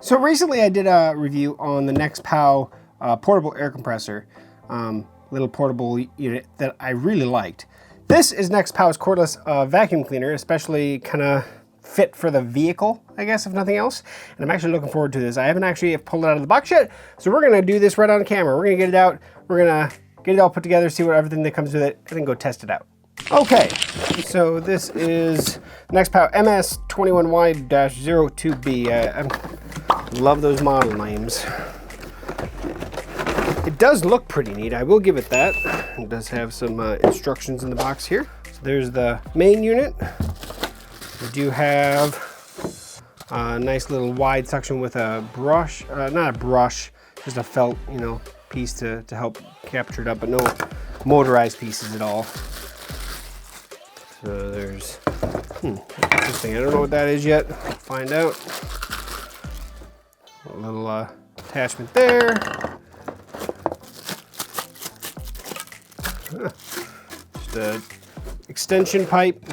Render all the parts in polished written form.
So recently I did a review on the Nexpow portable air compressor, little portable unit that I really liked. This is Nexpow's cordless vacuum cleaner, especially kind of fit for the vehicle, I guess, if nothing else. And I'm actually looking forward to this. I haven't actually pulled it out of the box yet, so we're gonna do this right on camera. We're gonna get it out, we're gonna get it all put together, see what everything that comes with it, and then go test it out. Okay, so this is Nexpow MS21Y-02B. I love those model names. It does look pretty neat, I will give it that. It does have some instructions in the box here. So there's the main unit. We do have a nice little wide suction with a brush, not a brush, just a felt, piece to help capture it up, but no motorized pieces at all. So there's, interesting, I don't know what that is yet. Find out. A little attachment there. Just a extension pipe.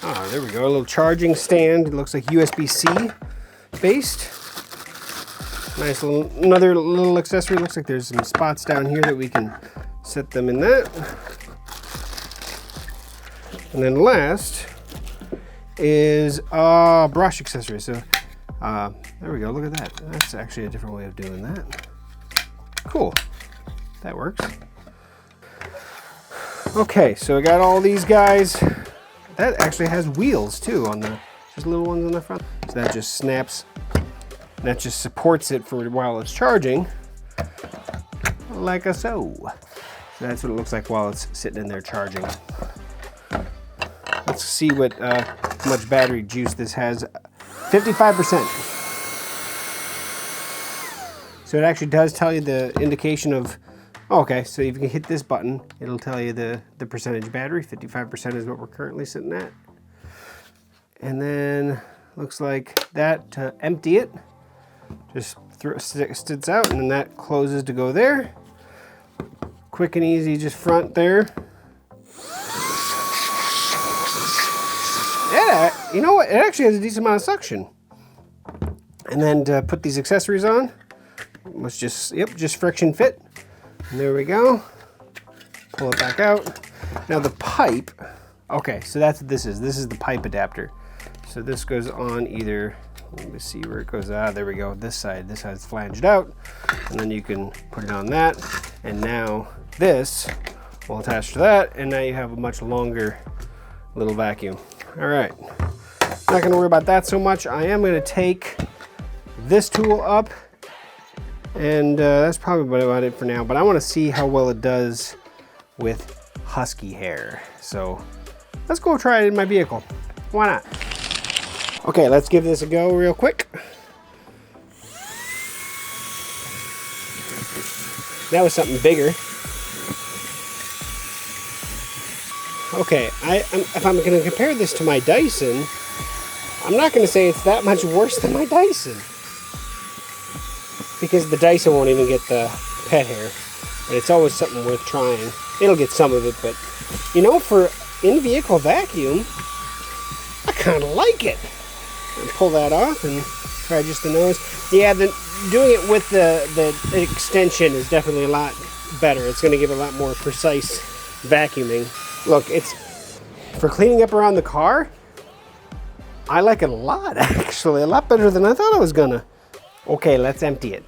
Ah, there we go, a little charging stand. It looks like USB-C based. Nice little, another little accessory. Looks like there's some spots down here that we can set them in that. And then last is a brush accessory. So there we go, look at that. That's actually a different way of doing that. Cool, that works. Okay, so I got all these guys. That actually has wheels too on the, just little ones on the front. So that just snaps, and that just supports it for while it's charging, like a so. So that's what it looks like while it's sitting in there charging. Let's see what how much battery juice this has. 55%. So it actually does tell you the indication of, okay, so if you can hit this button, it'll tell you the percentage battery. 55% is what we're currently sitting at. And then looks like that to empty it, just sits out, and then that closes to go there. Quick and easy, just front there. Yeah, you know what? It actually has a decent amount of suction. And then to put these accessories on, was just, just friction fit. And there we go. Pull it back out. Now the pipe, okay, so that's what this is. This is the pipe adapter. So this goes on either, let me see where it goes. Ah, there we go. This side's flanged out. And then you can put it on that. And now this will attach to that. And now you have a much longer little vacuum. All right, not gonna worry about that so much. I am gonna take this tool up, and that's probably about it for now, but I wanna see how well it does with husky hair. So let's go try it in my vehicle. Why not? Okay, let's give this a go real quick. That was something bigger. Okay, if I'm going to compare this to my Dyson, I'm not going to say it's that much worse than my Dyson, because the Dyson won't even get the pet hair, but it's always something worth trying. It'll get some of it, but for in-vehicle vacuum, I kind of like it. I'll pull that off and try just the nose. Yeah, doing it with the extension is definitely a lot better. It's going to give a lot more precise vacuuming. Look, it's for cleaning up around the car. I like it a lot, actually, a lot better than I thought I was gonna. Okay, let's empty it.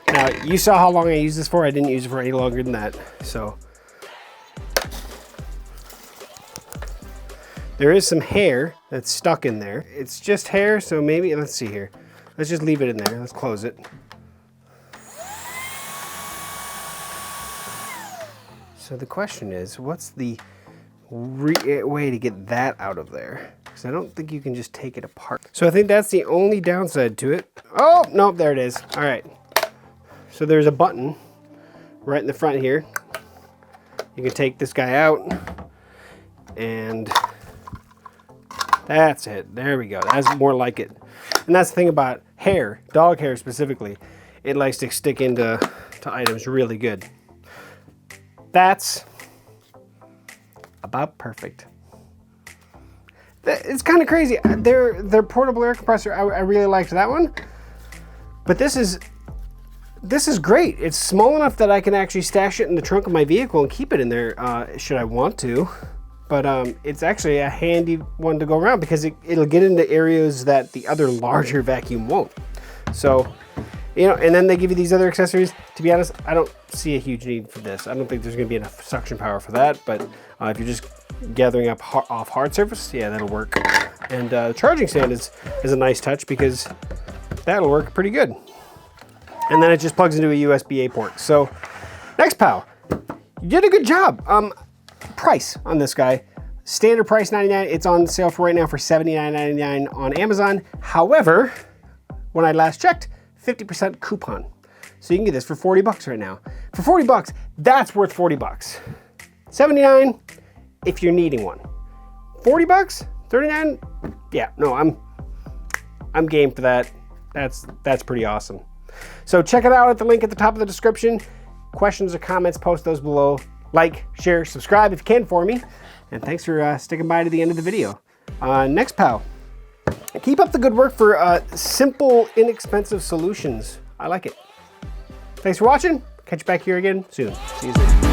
Now, you saw how long I used this for. I didn't use it for any longer than that. So there is some hair that's stuck in there. It's just hair, so maybe, let's see here. Let's just leave it in there. Let's close it. So the question is, what's the way to get that out of there? Because I don't think you can just take it apart. So I think that's the only downside to it. Oh, nope, there it is. All right. So there's a button right in the front here. You can take this guy out, and that's it. There we go. That's more like it. And that's the thing about hair, dog hair specifically. It likes to stick into items really good. That's about perfect. It's kind of crazy. Their portable air compressor, I really liked that one. But this is great. It's small enough that I can actually stash it in the trunk of my vehicle and keep it in there should I want to. But it's actually a handy one to go around because it'll get into areas that the other larger vacuum won't. So, you know, and then they give you these other accessories. To be honest, I don't see a huge need for this. I don't think there's gonna be enough suction power for that, but if you're just gathering up off hard surface, yeah, that'll work. And the charging stand is a nice touch because that'll work pretty good. And then it just plugs into a USB-A port. So, Nexpow, you did a good job. Price on this guy, standard price $99. It's on sale for right now for $79.99 on Amazon. However, when I last checked, 50% coupon. So you can get this for 40 bucks right now. For 40 bucks, that's worth 40 bucks. 79 if you're needing one. 40 bucks, 39. Yeah, no, I'm game for that. That's pretty awesome. So check it out at the link at the top of the description. Questions or comments, post those below. Like, share, subscribe if you can for me. And thanks for sticking by to the end of the video. Nexpow, keep up the good work for simple, inexpensive solutions. I like it. Thanks for watching. Catch you back here again soon. See you soon.